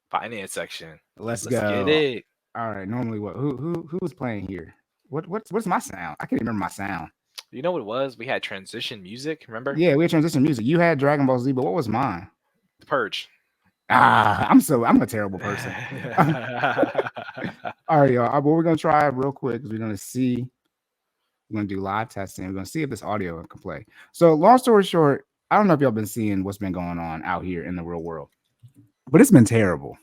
Finance section. Let's Let's go. get it. All right. Normally, what? Who's playing here? What's my sound? I can't even remember my sound. You know what it was? We had transition music. Remember? Yeah, we had transition music. You had Dragon Ball Z, but what was mine? The Purge. I'm a terrible person. All right, y'all. What we're gonna try real quick is we're gonna do live testing. We're gonna see if this audio can play. So, long story short, I don't know if y'all been seeing what's been going on out here in the real world, but it's been terrible.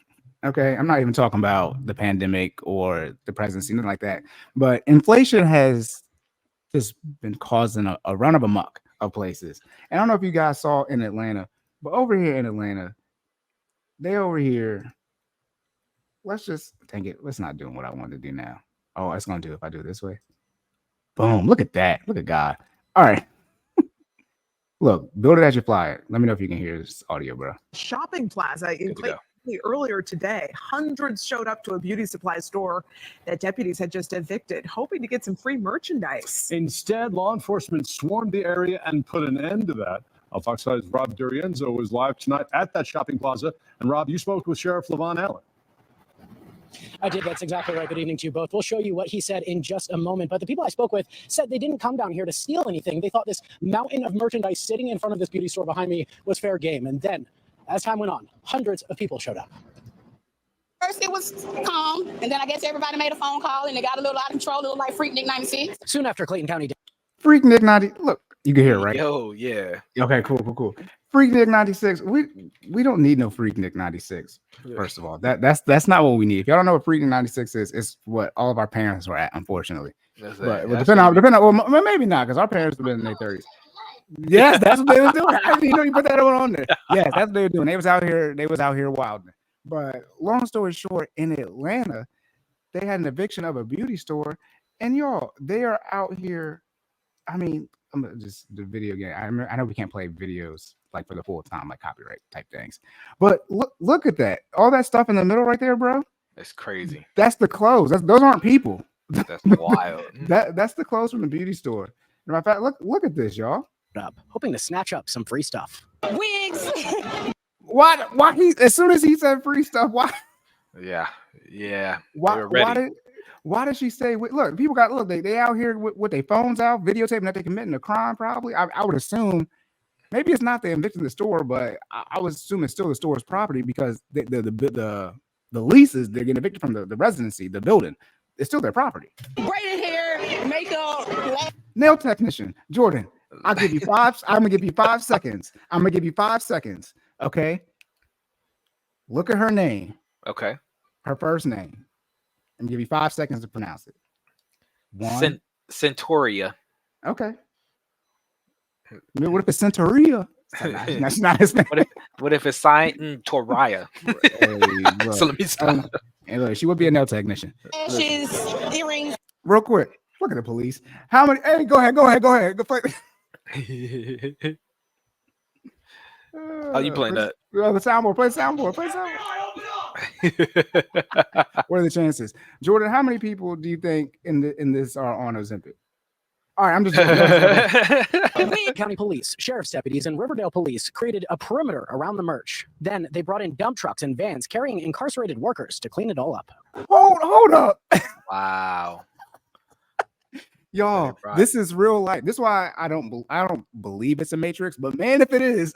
Okay, I'm not even talking about the pandemic or the presidency, nothing like that. But inflation has just been causing a run of amok of places. And I don't know if you guys saw in Atlanta, but over here in Atlanta, they over here. Let's just take it. Let's not do what I want to do now. Oh, it's gonna do if I do it this way. Boom! Look at that. Look at God. All right. Look, build it as you fly it. Let me know if you can hear this audio, bro. Shopping plaza in Clayton earlier today. Hundreds showed up to a beauty supply store that deputies had just evicted, hoping to get some free merchandise. Instead, law enforcement swarmed the area and put an end to that. Fox 5's Rob Durienzo was live tonight at that shopping plaza. And Rob, you spoke with Sheriff Levon Allen. I did. That's exactly right. Good evening to you both. We'll show you what he said in just a moment. But the people I spoke with said they didn't come down here to steal anything. They thought this mountain of merchandise sitting in front of this beauty store behind me was fair game. And then, as time went on, hundreds of people showed up. First it was calm, and then I guess everybody made a phone call, and it got a little out of control. It looked like Freak Nick 96. Soon after Clayton County did. Freak Nick 90. Look, you can hear it, right? Yo, yeah. Okay, cool. Freak Nick 96. We don't need no Freak Nick 96. First of all, that's not what we need. If y'all don't know what Freak Nick 96 is, it's what all of our parents were at, unfortunately. But depending on, well, maybe not, because our parents have been in their 30s. Yes, that's what they were doing. I didn't know you put that on there. Yes, that's what they were doing. They was out here wilding. But long story short, in Atlanta, they had an eviction of a beauty store, and y'all, they are out here. I mean, I'm gonna just the video game. I know we can't play videos like for the full time, like copyright type things. But look at that. All that stuff in the middle right there, bro. It's crazy. That's the clothes. Those aren't people. That's wild. That's the clothes from the beauty store. Matter of fact, look at this, y'all. Hoping to snatch up some free stuff. Wigs. Why he as soon as he said free stuff, why? Yeah. Why did she say? Look, people got they out here with their phones out, videotaping that they're committing a crime. Probably, I would assume. Maybe it's not the evicting the store, but I would assume it's still the store's property because the leases they're getting evicted from the residency, the building. It's still their property. Braided hair, makeup, nail technician, Jordan. I'll give you five. I'm gonna give you 5 seconds. I'm gonna give you 5 seconds. Okay. Look at her name. Okay. Her first name. I'm gonna give you 5 seconds to pronounce it. One. Centauria. Okay. What if it's Centauria? That's not his name. What if it's Toria? So let me stop. Hey, look, she would be a nail technician. She's earrings. Real quick. Look at the police. How many? Hey, go ahead. Go play. Oh, you playing that? The soundboard. Play soundboard. What are the chances, Jordan? How many people do you think in this are on Ozempic? All right, I'm just County police, sheriff's deputies, and Riverdale police created a perimeter around the merch. Then they brought in dump trucks and vans carrying incarcerated workers to clean it all up. Hold up. Wow. Y'all, this is real life. This is why I don't believe it's a Matrix, but man, if it is,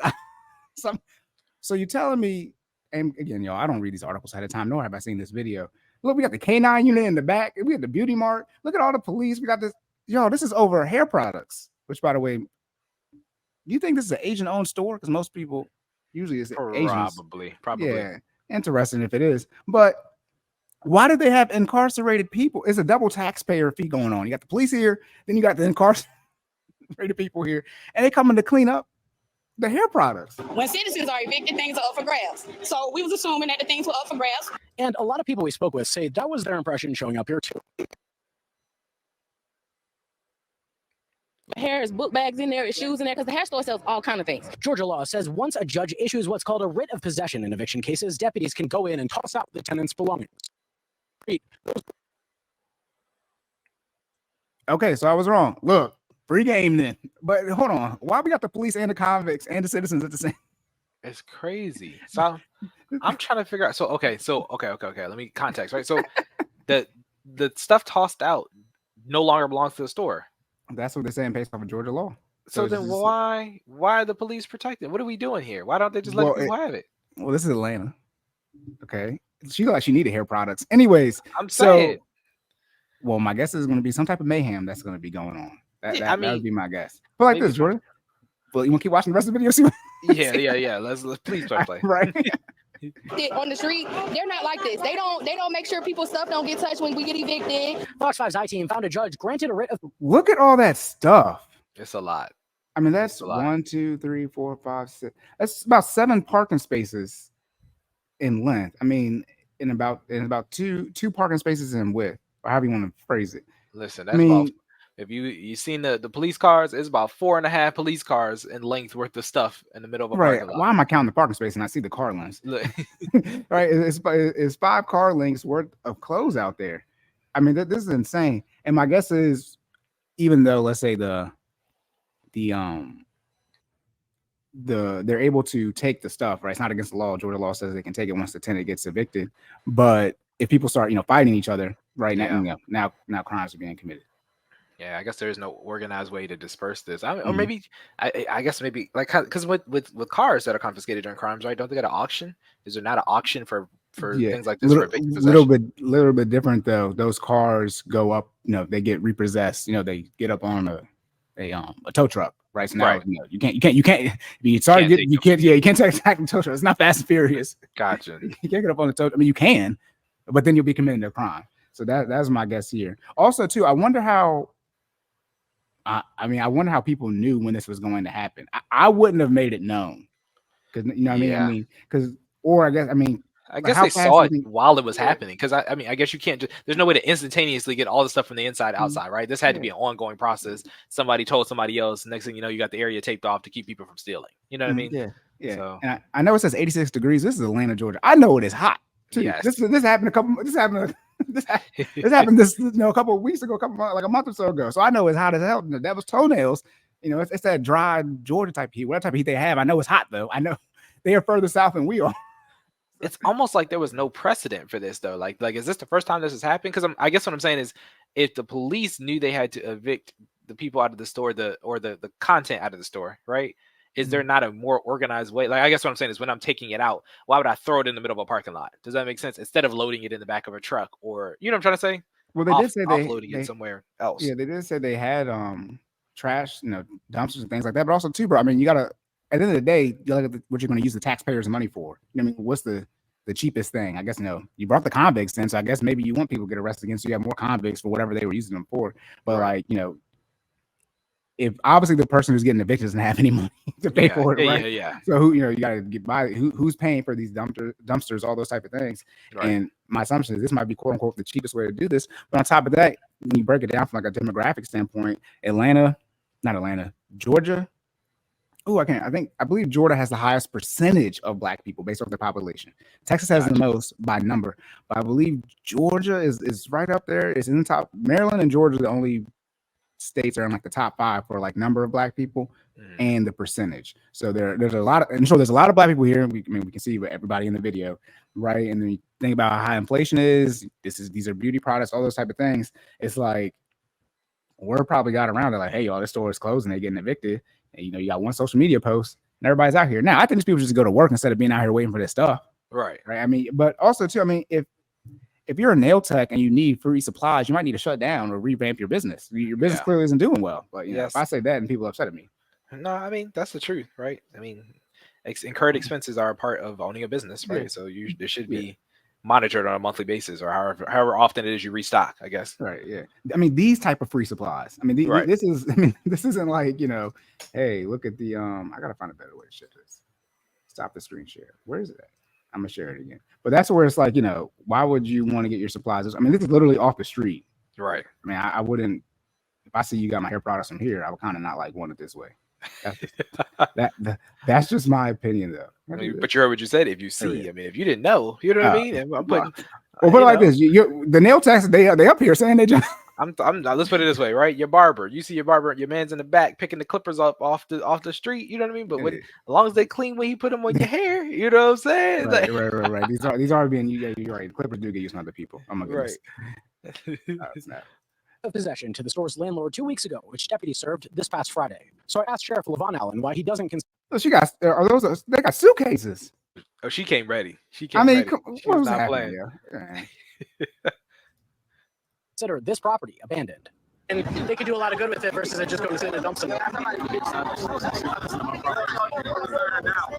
so you're telling me, and again, y'all, I don't read these articles ahead of time, nor have I seen this video. Look, we got the K9 unit in the back, we got the beauty mart. Look at all the police. We got this. Yo, this is over hair products, which, by the way, do you think this is an Asian-owned store? Because most people usually is Asians. Probably. Yeah, interesting if it is. But why do they have incarcerated people? It's a double taxpayer fee going on. You got the police here, then you got the incarcerated people here, and they coming to clean up the hair products. When citizens are evicted, things are up for grabs. So we was assuming that the things were up for grabs. And a lot of people we spoke with say that was their impression showing up here too. Hair is book bags in there, is shoes in there, because the hair store sells all kind of things. Georgia law says once a judge issues what's called a writ of possession in eviction cases, deputies can go in and toss out the tenant's belongings. Okay, so I was wrong. Look, free game then. But hold on, why we got the police and the convicts and the citizens at the same? It's crazy. So I'm trying to figure out. Okay. Let me context, right? So the stuff tossed out no longer belongs to the store. That's what they're saying based off of Georgia law. So then why are the police protecting? What are we doing here? Why don't they just let people have it? Well, this is Atlanta. Okay. She looked like she needed hair products. Anyways, I'm saying. Well, my guess is going to be some type of mayhem that's going to be going on. That would be my guess. But like this, Jordan. Well, you want to keep watching the rest of the video? See Yeah. Let's please play. Right. On the street, they're not like this. They don't make sure people's stuff don't get touched when we get evicted. Fox 5's I-Team found a judge granted a writ of. Look at all that stuff. It's a lot. I mean, that's 1, 2, 3, 4, 5, 6. That's about 7 parking spaces in length. I mean, in about two parking spaces in width, or however you want to phrase it. Listen, that's about, if you seen the police cars, it's about 4.5 police cars in length worth of stuff in the middle of a parking lot. Why am I counting the parking space and I see the car lengths? Right, it's 5 car lengths worth of clothes out there. I mean, this is insane. And my guess is, even though let's say they're able to take the stuff, right? It's not against the law. Georgia law says they can take it once the tenant gets evicted. But if people start, fighting each other, right now crimes are being committed. Yeah, I guess there is no organized way to disperse this. Or maybe, I guess maybe like because with cars that are confiscated during crimes, right? Don't they got an auction? Is there not an auction for things like this? Little bit different though. Those cars go up, they get repossessed. They get up on a tow truck. Right. So now you can't you can't attack the tow truck. It's not Fast and Furious. Gotcha. You can't get up on the tow. I mean, you can, but then you'll be committing a crime. So that's my guess here. Also, too, I wonder how. I wonder how people knew when this was going to happen. I wouldn't have made it known, because I guess they saw it while it was happening. Because I guess you can't. There's no way to instantaneously get all the stuff from the inside outside, right? This had to be an ongoing process. Somebody told somebody else. Next thing you know, you got the area taped off to keep people from stealing. You know what I mean? Yeah. So, and I know it says 86 degrees. This is Atlanta, Georgia. I know it is hot too. Yes. This happened this happened a couple of weeks ago, like a month or so ago. So I know it's hot as hell. That was toenails. It's that dry Georgia type heat. Whatever type of heat they have, I know it's hot though. I know they are further south than we are. It's almost like there was no precedent for this though. Like is this the first time this has happened? Because I guess what I'm saying is, if the police knew they had to evict the people out of the store, the content out of the store, right? Is there not a more organized way? Like, I guess what I'm saying is, when I'm taking it out, why would I throw it in the middle of a parking lot? Does that make sense? Instead of loading it in the back of a truck, or what I'm trying to say? Well, they did say offloading it somewhere else. Yeah, they did say they had trash, dumpsters and things like that. But also too, bro, I mean, you gotta, at the end of the day, you look at what you're going to use the taxpayers' money for. What's the cheapest thing? I guess you brought the convicts in, so I guess maybe you want people to get arrested again, so you have more convicts for whatever they were using them for. But if obviously the person who's getting evicted doesn't have any money to pay for it, right? Yeah. So who, you got to get by. Who's paying for these dumpsters, all those type of things. Right. And my assumption is this might be quote unquote the cheapest way to do this. But on top of that, when you break it down from like a demographic standpoint, Georgia. I believe Georgia has the highest percentage of Black people based off the population. Texas has the most by number, but I believe Georgia is right up there. It's in the top. Maryland and Georgia are the only states are in like the top 5 for like number of Black people and the percentage. So there's a lot of Black people here. We can see everybody in the video, right? And then you think about how high inflation is. These are beauty products, all those type of things. It's like word probably got around it, like, hey, y'all, this store is closed and they're getting evicted. And you got one social media post and everybody's out here. Now I think these people just go to work instead of being out here waiting for this stuff. Right. I mean, but also too, if you're a nail tech and you need free supplies, you might need to shut down or revamp your business. Your business clearly isn't doing well. But if I say that and people are upset at me. No, I mean, that's the truth, right? I mean, incurred expenses are a part of owning a business, right? Yeah. So there should be monitored on a monthly basis, or however often it is you restock, I guess. Right. Yeah. I mean, these type of free supplies. I mean, this isn't like, hey, look at the I gotta find a better way to share this. Stop the screen share. Where is it at? I'm gonna share it again. But that's where it's like, why would you want to get your supplies? I mean, this is literally off the street. Right. I mean, I wouldn't, if I see you got my hair products from here, I would kind of not like want it this way. That's just my opinion, though. But you heard what you said. If you see, I mean, if you didn't know, you know what I mean? Put it like this: the nail techs, they up here saying they just Let's put it this way, right? Your barber, you see your barber, your man's in the back picking the clippers up off the street. You know what I mean? But as long as they clean when he put them on your hair, you know what I'm saying? Right. These are being you're right. Clippers do get used from other people. Oh my goodness. Right. Snap. Of possession to the store's landlord 2 weeks ago, which deputies served this past Friday. So I asked Sheriff Levon Allen why he doesn't consider. Oh, she got they got suitcases. Oh, she came ready. She came ready. She what was was not happening? playing. Consider this property abandoned. And they could do a lot of good with it versus it just going to sit in a dump somewhere.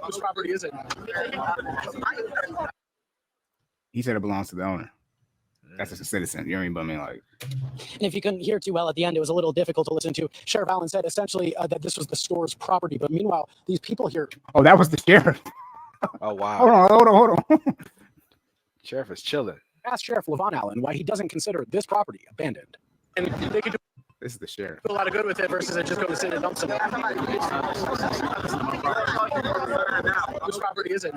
Whose property is it? He said it belongs to the owner. That's a citizen. You know what I mean? But I mean, like. And if you couldn't hear too well at the end, it was a little difficult to listen to. Sheriff Allen said essentially that this was the store's property. But meanwhile, these people here. Oh, that was the sheriff. Oh, wow. Hold on. Sheriff is chilling. Asked Sheriff Levon Allen why he doesn't consider this property abandoned. And they could do This is the sheriff. a lot of good with it versus it just going to sit in a dump somewhere. Whose property is it?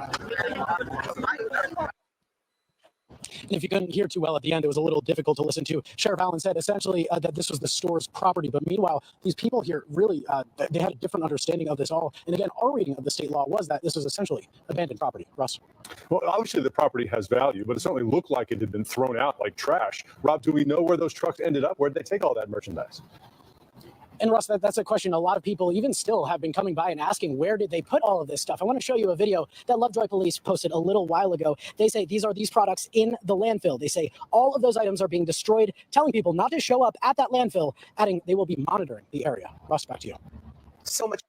And if you couldn't hear too well at the end, it was a little difficult to listen to. Sheriff Allen said essentially that this was the store's property. But meanwhile, these people here really, they had a different understanding of this all. And again, our reading of the state law was that this was essentially abandoned property. Russ? Well, obviously the property has value, but it certainly looked like it had been thrown out like trash. Rob, do we know where those trucks ended up? Where did they take all that merchandise? And Russ, that's a question a lot of people even still have been coming by and asking, where did they put all of this stuff? I want to show you a video that Lovejoy Police posted a little while ago. They say these are these products in the landfill. They say all of those items are being destroyed, telling people not to show up at that landfill, adding they will be monitoring the area. Russ, back to you. So much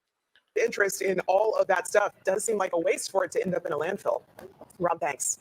interest in all of that stuff does seem like a waste for it to end up in a landfill. Rob, thanks.